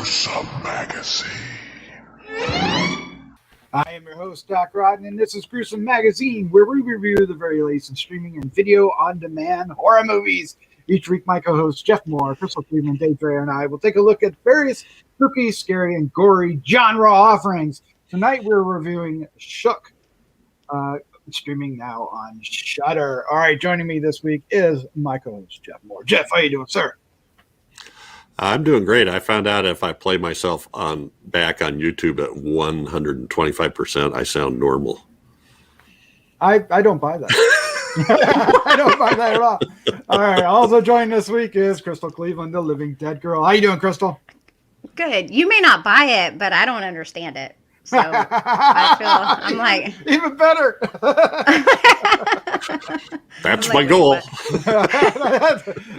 Gruesome Magazine. I am your host, Doc Rodden, and this is Gruesome Magazine, where we review the very latest in streaming and video on-demand horror movies. Each week, my co-hosts Jeff Mohr, Crystal Cleveland, Dreher, and I will take a look at various spooky, scary, and gory genre offerings. Tonight, we're reviewing Shook, streaming now on Shudder. All right, joining me this week is my co-host, Jeff Mohr. Jeff, how you doing, sir? I'm doing great. I found out if I play myself back on YouTube at 125%, I sound normal. I don't buy that. I don't buy that at all. All right. Also joining this week is Crystal Cleveland, the Living Dead Girl. How you doing, Crystal? Good. You may not buy it, but I don't understand it. So I'm like even better. That's my goal.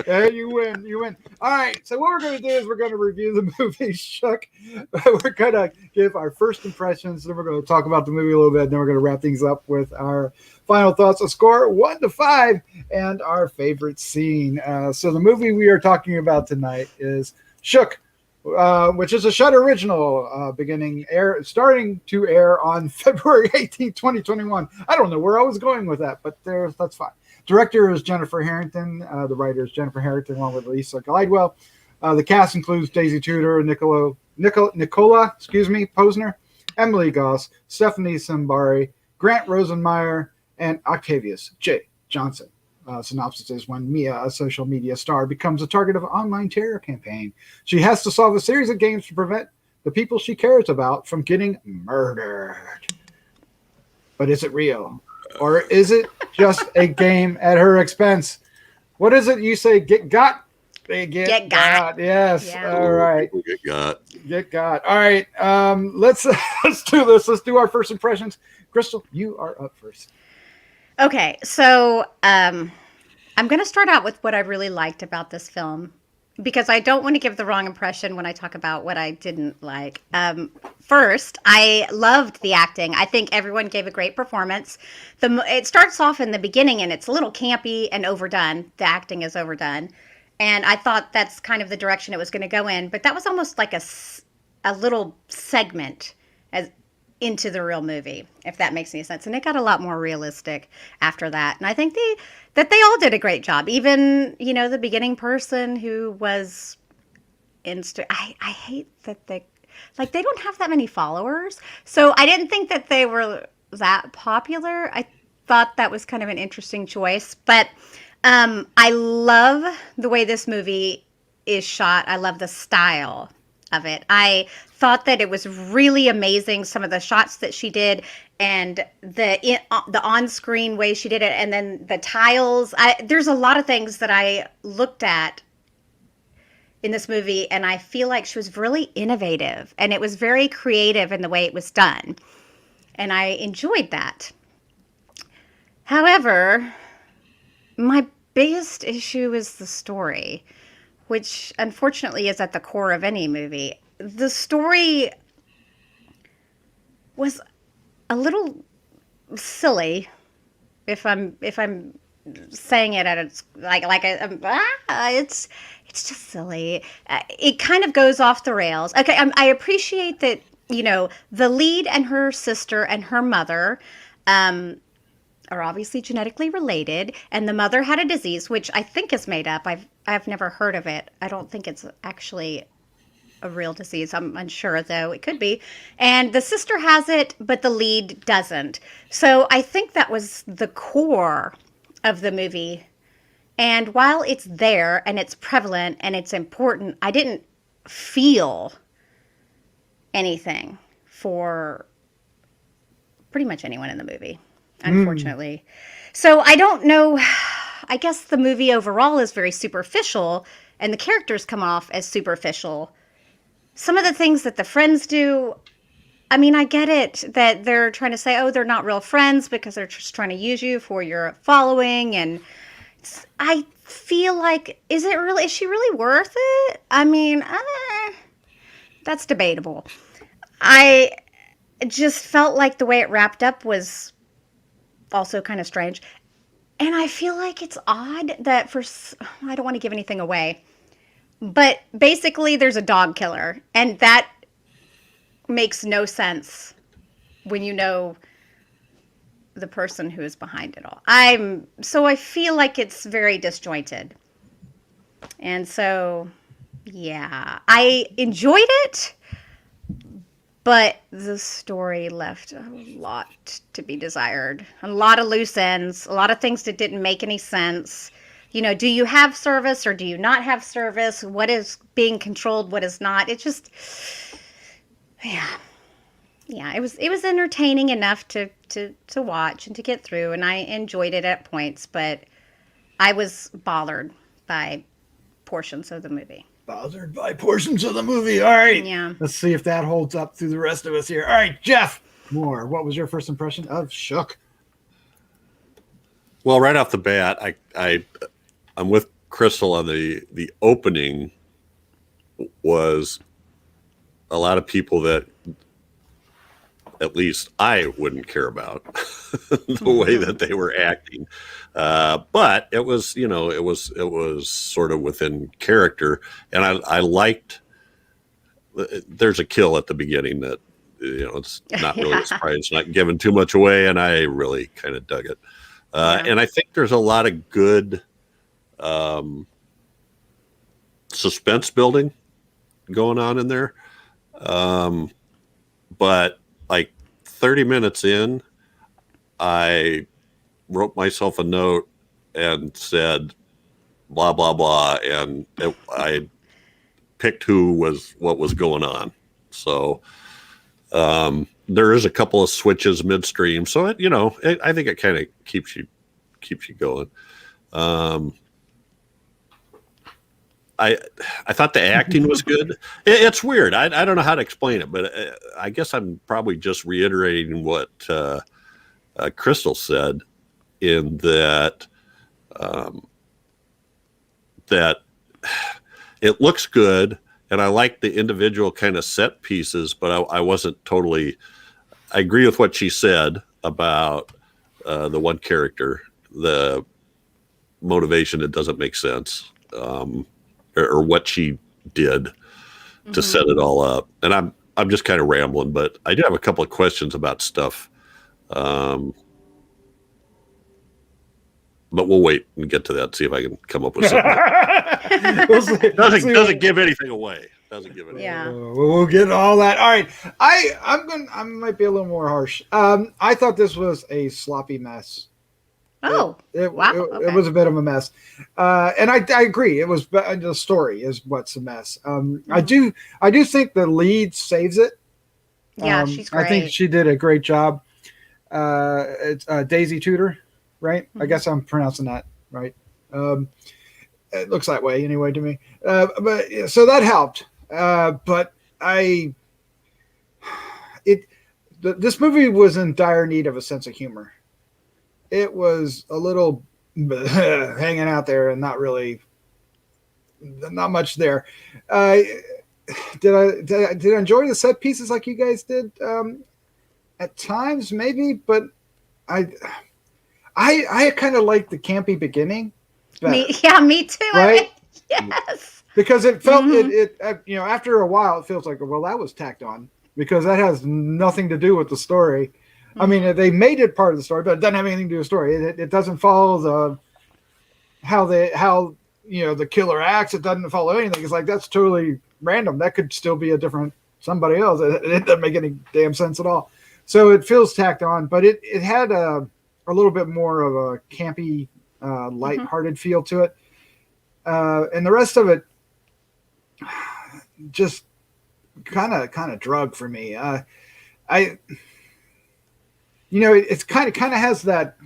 Yeah, you win. All right. So what we're going to do is we're going to review the movie Shook. We're going to give our first impressions, then we're going to talk about the movie a little bit, and then we're going to wrap things up with our final thoughts, a score 1 to 5, and our favorite scene. So the movie we are talking about tonight is Shook, which is a Shudder original, starting to air on February 18, 2021. I don't know where I was going with that, but that's fine. Director is Jennifer Harrington. The writer is Jennifer Harrington, along with Alesia Glidewell. The cast includes Daisye Tutor, Nicola, Posener, Emily Goss, Stephanie Simbari, Grant Rosenmeyer, and Octavius J. Johnson. Synopsis is when Mia, a social media star, becomes a target of an online terror campaign. She has to solve a series of games to prevent the people she cares about from getting murdered. But is it real? Or is it just a game at her expense? What is it you say? Get got? Get got. Yes. Yeah. All right. Get got. All right. Let's do this. Let's do our first impressions. Crystal, you are up first. Okay, so I'm going to start out with what I really liked about this film, because I don't want to give the wrong impression when I talk about what I didn't like. First, I loved the acting. I think everyone gave a great performance. It starts off in the beginning, and it's a little campy and overdone. The acting is overdone. And I thought that's kind of the direction it was going to go in. But that was almost like a little segment into the real movie, if that makes any sense. And it got a lot more realistic after that. And I think they all did a great job. Even, the beginning person who was I hate that they don't have that many followers. So I didn't think that they were that popular. I thought that was kind of an interesting choice. But I love the way this movie is shot. I love the style of it. I thought that it was really amazing, some of the shots that she did, and the on-screen way she did it, and then the tiles. There's a lot of things that I looked at in this movie, and I feel like she was really innovative, and it was very creative in the way it was done, and I enjoyed that. However, my biggest issue is the story, which unfortunately is at the core of any movie. The story was a little silly, if I'm saying it at its it's just silly. It kind of goes off the rails. Okay, I appreciate that the lead and her sister and her mother are obviously genetically related, and the mother had a disease which I think is made up. I've never heard of it. I don't think it's actually a real disease. I'm unsure, though. It could be. And the sister has it, but the lead doesn't. So I think that was the core of the movie. And while it's there and it's prevalent and it's important, I didn't feel anything for pretty much anyone in the movie, unfortunately. So I don't know. I guess the movie overall is very superficial, and the characters come off as superficial. Some of the things that the friends do, I mean, I get it that they're trying to say, oh, they're not real friends because they're just trying to use you for your following. And I feel like, is she really worth it? I mean, that's debatable. I just felt like the way it wrapped up was also kind of strange. And I feel like it's odd that I don't want to give anything away. But basically, there's a dog killer, and that makes no sense when you know the person who is behind it all. I feel like it's very disjointed. And so, yeah, I enjoyed it, but the story left a lot to be desired. A lot of loose ends, a lot of things that didn't make any sense. You know, do you have service or do you not have service? What is being controlled? What is not? It just, yeah, yeah. It was entertaining enough to watch and to get through, and I enjoyed it at points, but I was bothered by portions of the movie. Bothered by portions of the movie. All right. Yeah. Let's see if that holds up through the rest of us here. All right, Jeff Mohr, what was your first impression of Shook? Well, right off the bat, I'm with Crystal on the opening was a lot of people that at least I wouldn't care about the way that they were acting. But it was, it was sort of within character. And I liked, there's a kill at the beginning that, it's not really a surprise. It's not giving too much away. And I really kind of dug it. And I think there's a lot of good suspense building going on in there. But like 30 minutes in, I wrote myself a note and said, blah, blah, blah. And I picked what was going on. So there is a couple of switches midstream. So, I think it kind of keeps you going. I thought the acting was good. It's weird. I don't know how to explain it, but I guess I'm probably just reiterating what Crystal said in that that it looks good, and I like the individual kind of set pieces, but I wasn't totally. I agree with what she said about the one character, the motivation. It doesn't make sense. Or what she did to set it all up. And I'm just kind of rambling, but I do have a couple of questions about stuff. But we'll wait and get to that, see if I can come up with something. Doesn't give anything away. Doesn't give it Yeah. away. We'll get all that. All right. I might be a little more harsh. I thought this was a sloppy mess. Oh, wow. Okay. It was a bit of a mess. And I agree. It was the story is what's a mess. I do think the lead saves it. Yeah, she's great. I think she did a great job. It's Daisye Tutor, right? I guess I'm pronouncing that right. It looks that way anyway to me. But so that helped. But this movie was in dire need of a sense of humor. It was a little hanging out there and not much there. Did I enjoy the set pieces like you guys did? At times, maybe, but I kind of like the campy beginning. Me too. Right? Yes. Because it felt it after a while it feels like, well, that was tacked on because that has nothing to do with the story. I mean, they made it part of the story, but it doesn't have anything to do with the story. It doesn't follow how the killer acts. It doesn't follow anything. It's like that's totally random. That could still be a different somebody else. It doesn't make any damn sense at all. So it feels tacked on, but it had a little bit more of a campy, lighthearted feel to it, and the rest of it just kind of drug for me. It's kind of has that,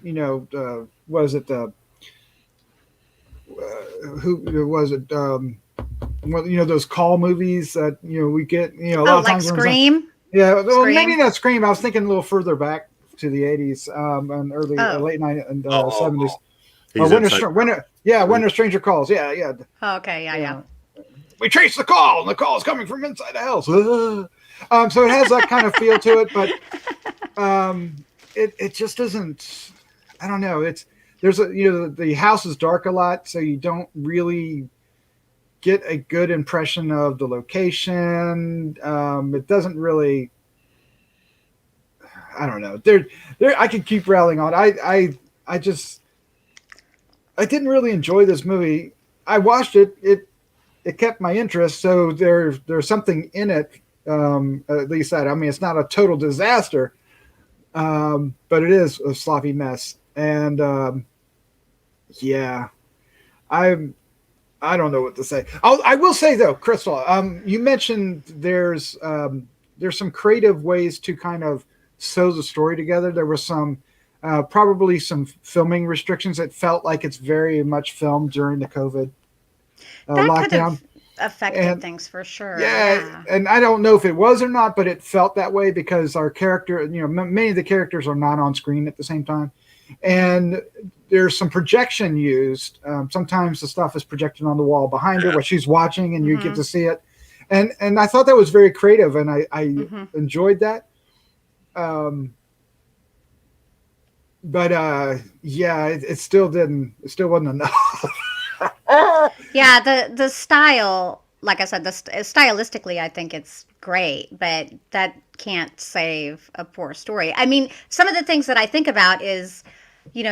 was it who was it? Those call movies that, we get, a lot of times. Scream? Yeah. Well, Scream? Maybe not Scream. I was thinking a little further back to the 80s, and early, late 90s and 70s. When a Stranger Calls. Yeah. Yeah. Oh, okay. Yeah. We trace the call, and the call is coming from inside the house. So it has that kind of feel to it, but it just doesn't. I don't know. The house is dark a lot, so you don't really get a good impression of the location. It doesn't really. I don't know. There. I could keep railing on. I just. I didn't really enjoy this movie. I watched it. It kept my interest. So there's something in it. At least that. I mean, it's not a total disaster, but it is a sloppy mess. And yeah, I don't know what to say. I will say though, Crystal, you mentioned there's some creative ways to kind of sew the story together. There was some probably some filming restrictions. It felt like it's very much filmed during the COVID That could lockdown. have affected And things for sure. yeah, and I don't know if it was or not, but it felt that way because our character, many of the characters are not on screen at the same time, and there's some projection used. Sometimes the stuff is projected on the wall behind her, what she's watching, and you get to see it. And I thought that was very creative, and I enjoyed that. But yeah, it still wasn't enough. Yeah, the style, like I said, stylistically, I think it's great, but that can't save a poor story. I mean, some of the things that I think about is,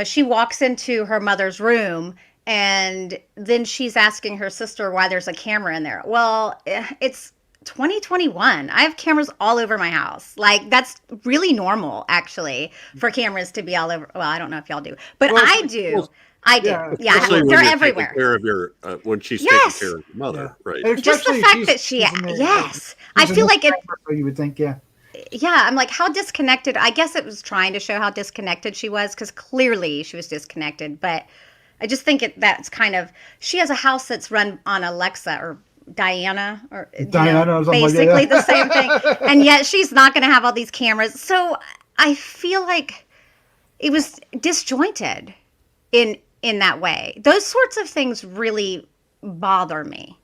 she walks into her mother's room and then she's asking her sister why there's a camera in there. Well, it's 2021. I have cameras all over my house. Like, that's really normal, actually, for cameras to be all over. Well, I don't know if y'all do, but Well, I do. I do. yeah, Yeah, Especially when they're you're everywhere. taking care of your when she's Yes. taking care of your mother, right? And Just the especially fact that she, she's in there- yes, she's I in feel this like it. camera, so you would think, yeah. Yeah, I'm like, how disconnected. I guess it was trying to show how disconnected she was because clearly she was disconnected. But I just think that's kind of, she has a house that's run on Alexa or Diana or Diana or something like that, basically yeah. the same thing. And yet she's not going to have all these cameras. So I feel like it was disjointed in that way. Those sorts of things really bother me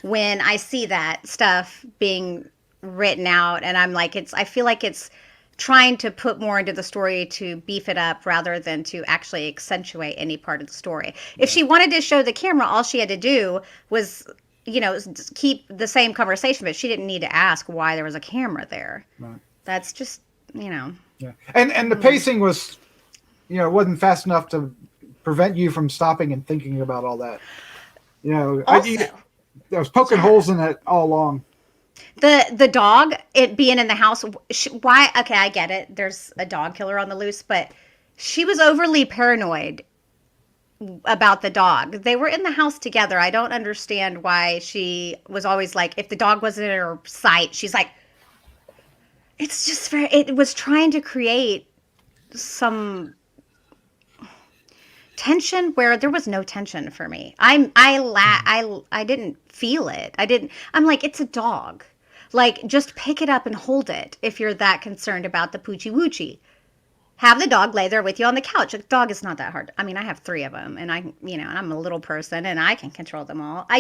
when I see that stuff being written out, and I'm like, I feel like it's trying to put more into the story to beef it up rather than to actually accentuate any part of the story. If she wanted to show the camera, all she had to do was, keep the same conversation, but she didn't need to ask why there was a camera there. Right. That's just, Yeah, and the pacing was, wasn't fast enough to prevent you from stopping and thinking about all that. Also, I was poking holes in it all along. the dog, it being in the house, why? Okay, I get it. There's a dog killer on the loose, but she was overly paranoid about the dog. They were in the house together. I don't understand why she was always like, if the dog wasn't in her sight, she's like, it's just it was trying to create some tension where there was no tension for me. I didn't feel it. I'm like, it's a dog. Like, just pick it up and hold it if you're that concerned about the poochie woochie. Have the dog lay there with you on the couch. A dog is not that hard. I mean, I have 3 of them, and and I'm a little person, and I can control them all. I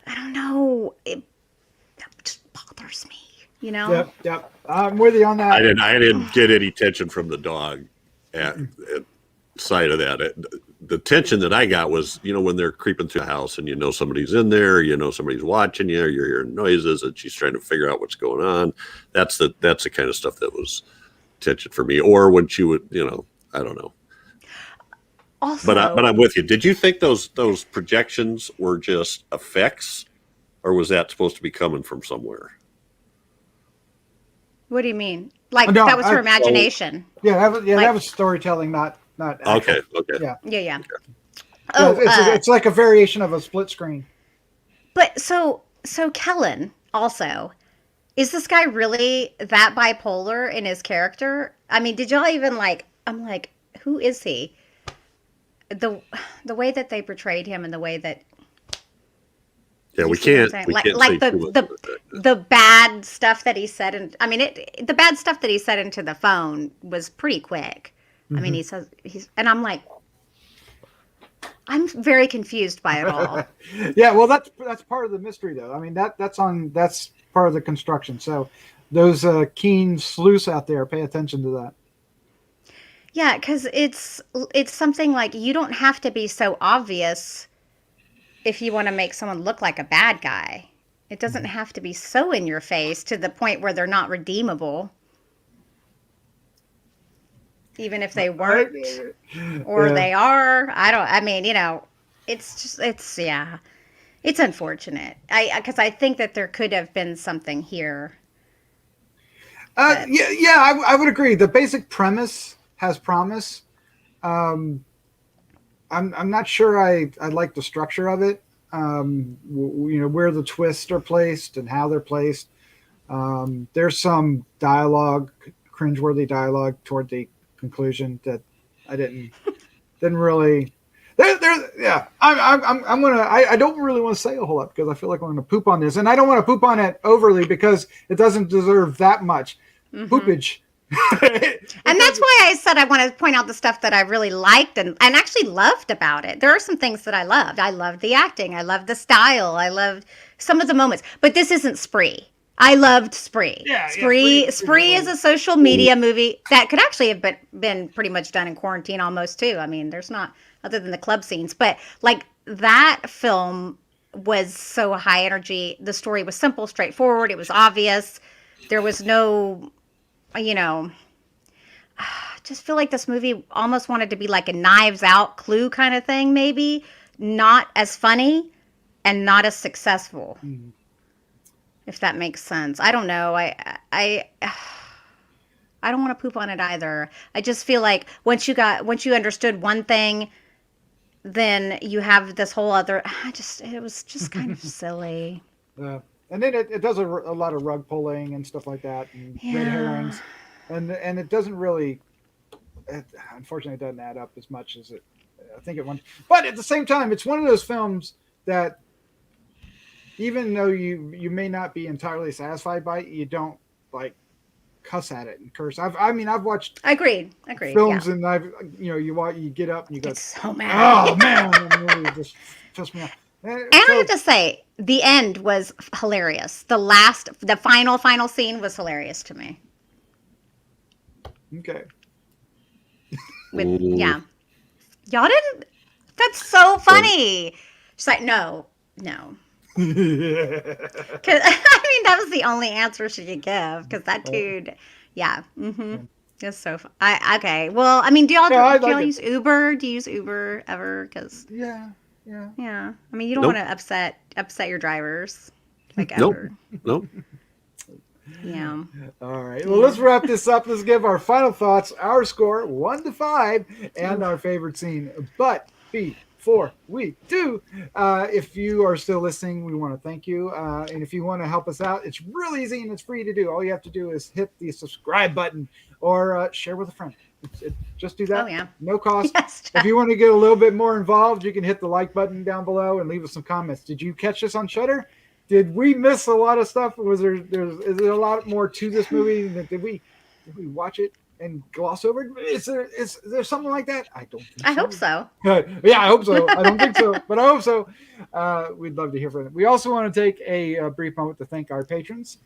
don't know. It just bothers me, Yep. I'm with you on that. I didn't get any tension from the dog at side of that. The tension that I got was, when they're creeping through the house and somebody's in there, somebody's watching you, you're hearing noises, and she's trying to figure out what's going on. That's the kind of stuff that was tension for me. Or when she would, I don't know. Also, But I'm with you. Did you think those projections were just effects, or was that supposed to be coming from somewhere? what do you mean? Like, No, that was her imagination. That was storytelling, not Okay. Yeah. Yeah. Oh, it's like a variation of a split screen. But so Kellen also, is this guy really that bipolar in his character? I mean, did y'all even I'm like, who is he? The way that they portrayed him and the way that We see what I'm can't. saying? We Like- can't like say the- too much the- about that. the bad stuff that he said, and I mean, the bad stuff that he said into the phone was pretty quick. I mean, he says and I'm like, I'm very confused by it all. Yeah, well, that's part of the mystery, though. I mean, that's part of the construction. So those keen sleuths out there, pay attention to that. Yeah, because it's something like, you don't have to be so obvious if you want to make someone look like a bad guy. It doesn't have to be so in your face to the point where they're not redeemable. Even if they weren't or they are. I mean, it's unfortunate. Because I think that there could have been something here. I would agree. The basic premise has promise. I'm not sure I like the structure of it. Where the twists are placed and how they're placed. There's some dialogue, cringeworthy dialogue toward the conclusion that I didn't really. I don't really want to say a whole lot because I feel like I'm going to poop on this, and I don't want to poop on it overly because it doesn't deserve that much poopage. And that's why I said I want to point out the stuff that I really liked and actually loved about it. There are some things that I loved. I loved the acting. I loved the style. I loved some of the moments. But this isn't Spree. I loved Spree. Spree is a social media movie that could actually have been pretty much done in quarantine almost too. I mean, there's not, other than the club scenes. But like that film was so high energy. The story was simple, straightforward. It was obvious. There was no... I just feel like this movie almost wanted to be like a Knives Out Clue kind of thing, maybe. Not as funny and not as successful. If that makes sense. I don't know. I don't want to poop on it either. I just feel like once you understood one thing, then you have this whole other... it was just kind of silly. And then it does a lot of rug pulling and stuff like that, and red herrings, and it doesn't really, unfortunately, it doesn't add up as much as I think it wants. But at the same time, it's one of those films that, even though you may not be entirely satisfied by it, you don't like cuss at it and curse. I've watched. Agreed. Films, yeah. and you get up and you go, it's so mad. Oh man, and it just pissed me off. And I have to say, the end was hilarious. The final scene was hilarious to me. Okay. Y'all didn't. That's so funny. She's like, no. Because that was the only answer she could give. Because that dude, it's so fun. Okay. Well, I mean, do y'all use Uber? Do you use Uber ever? Because yeah. I mean, you don't want to upset your drivers, like ever. Nope. Yeah. All right. Well, let's wrap this up. Let's give our final thoughts, our score 1 to 5, and our favorite scene. But before we do, if you are still listening, we want to thank you. And if you want to help us out, it's really easy and it's free to do. All you have to do is hit the subscribe button or share with a friend. Just do that. Oh, yeah. No cost. Yes, if you want to get a little bit more involved, you can hit the like button down below and leave us some comments. Did you catch this on Shudder? Did we miss a lot of stuff? Is there a lot more to this movie? Did we watch it and gloss over it? Is there something like that? I don't think so. I hope so. Yeah, I hope so. I don't think so, but I hope so. We'd love to hear from them. We also want to take a brief moment to thank our patrons,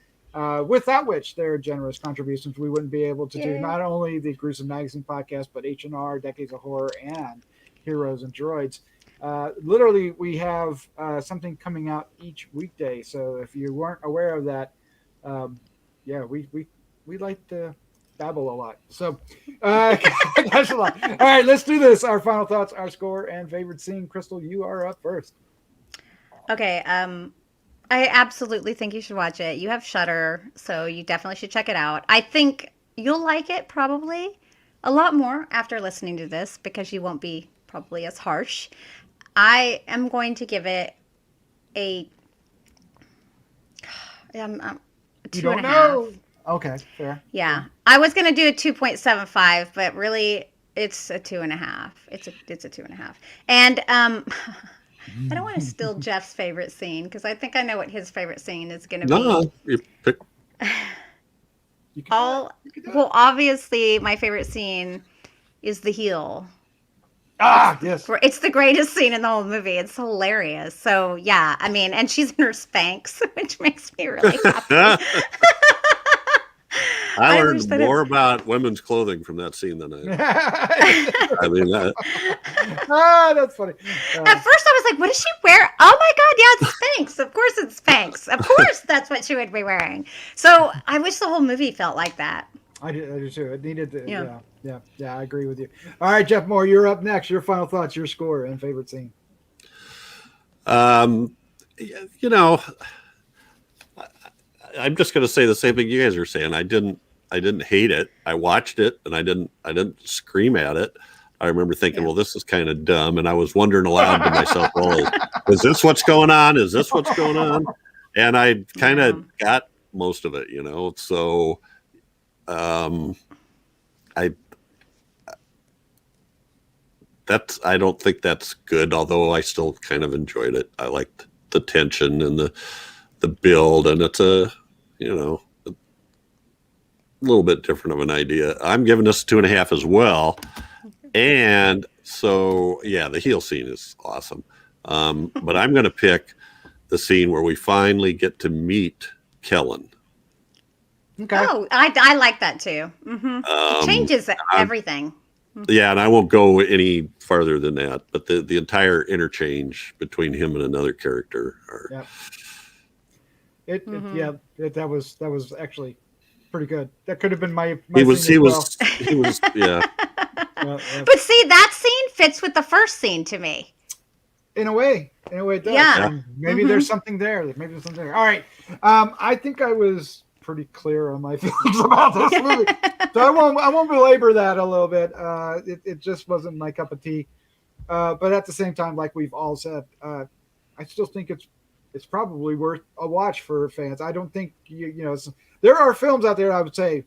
without which their generous contributions we wouldn't be able to do not only the Gruesome Magazine podcast, but H&R, Decades of Horror, and Heroes and Droids. Literally, we have something coming out each weekday. So if you weren't aware of that, we like to babble a lot. So that's a lot. All right, let's do this. Our final thoughts, our score, and favorite scene. Crystal, you are up first. Okay. I absolutely think you should watch it. You have Shudder, so you definitely should check it out. I think you'll like it probably a lot more after listening to this because you won't be probably as harsh. I am going to give it a 2.5. Okay, fair. Yeah. I was going to do a 2.75, but really it's a 2.5. It's a 2.5. And I don't want to steal Jeff's favorite scene because I think I know what his favorite scene is going to be. No, you pick. Well, obviously my favorite scene is the heel. Yes. It's the greatest scene in the whole movie. It's hilarious. So, yeah, I mean, and she's in her Spanx, which makes me really happy. I I learned wish that more about women's clothing from that scene than I mean, That's funny. At first, I was like, "What does she wear?" Oh my God, yeah, it's Spanx. Of course, it's Spanx. Of course, that's what she would be wearing. So I wish the whole movie felt like that. I do too. It needed to. Yeah. Yeah. I agree with you. All right, Jeff Mohr, you're up next. Your final thoughts, your score, and favorite scene. you know, I'm just going to say the same thing you guys are saying. I didn't hate it. I watched it and I didn't scream at it. I remember thinking, well, this is kind of dumb. And I was wondering aloud to myself, well, is this what's going on? Is this what's going on? And I kind of got most of it, So, I don't think that's good, although I still kind of enjoyed it. I liked the tension and the build, and it's a little bit different of an idea. I'm giving this 2.5 as well. And so, yeah, the heel scene is awesome. But I'm going to pick the scene where we finally get to meet Kellen. Okay. Oh, I like that too. It changes everything. Yeah, and I won't go any farther than that. But the entire interchange between him and another character. That was actually pretty good. That could have been my he was yeah. But see, that scene fits with the first scene to me. In a way, it does. Yeah. Maybe there's something there. All right. I think I was pretty clear on my feelings about this movie, so I won't belabor that a little bit. It just wasn't my cup of tea. But at the same time, like we've all said, I still think it's probably worth a watch for fans. I don't think there are films out there I would say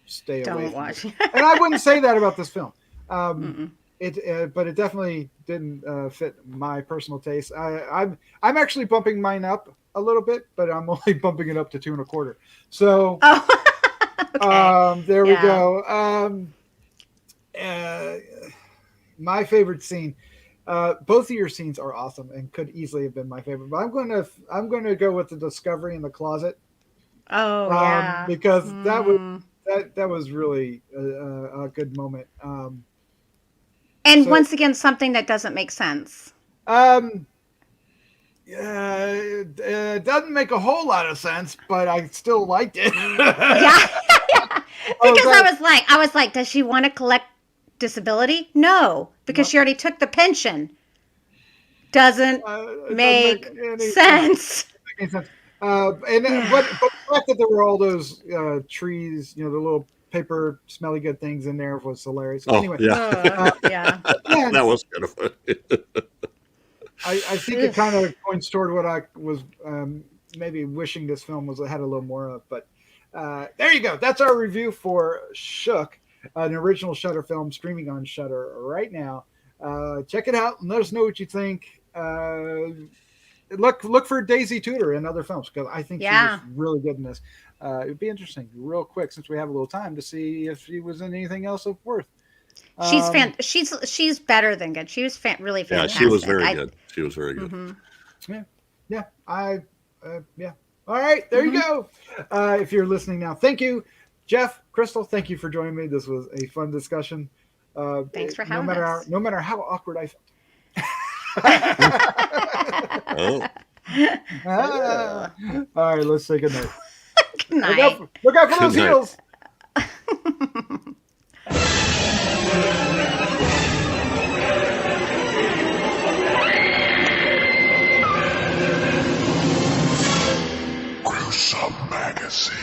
stay away. Don't watch. And I wouldn't say that about this film. But it definitely didn't fit my personal taste. I'm actually bumping mine up a little bit, but I'm only bumping it up to 2.25. So okay. There we go. My favorite scene. Both of your scenes are awesome and could easily have been my favorite. But I'm going to go with the discovery in the closet. Oh yeah, because that was really a good moment. And once again, something that doesn't make sense. It doesn't make a whole lot of sense, but I still liked it. Yeah. Because I was like, does she want to collect disability? No, because she already took the pension. Doesn't make sense. But the fact that there were all those trees, the little paper smelly good things in there was hilarious. Anyway, that was kind of funny. I think it kind of points toward what I was maybe wishing this film had a little more of. But there you go. That's our review for Shook, an original Shudder film streaming on Shudder right now. Check it out and let us know what you think. Look for Daisye Tutor and other films, because I think she was really good in this. It'd be interesting, real quick, since we have a little time, to see if she was in anything else of worth. She's better than good. She was really fantastic. Yeah, she was very good. She was very good. Mm-hmm. Yeah. All right, there you go. If you're listening now, thank you, Jeff, Crystal. Thank you for joining me. This was a fun discussion. Thanks for having us. No matter how awkward I felt. All right, let's say good night. Good night. Look out for those heels. Gruesome Magazine.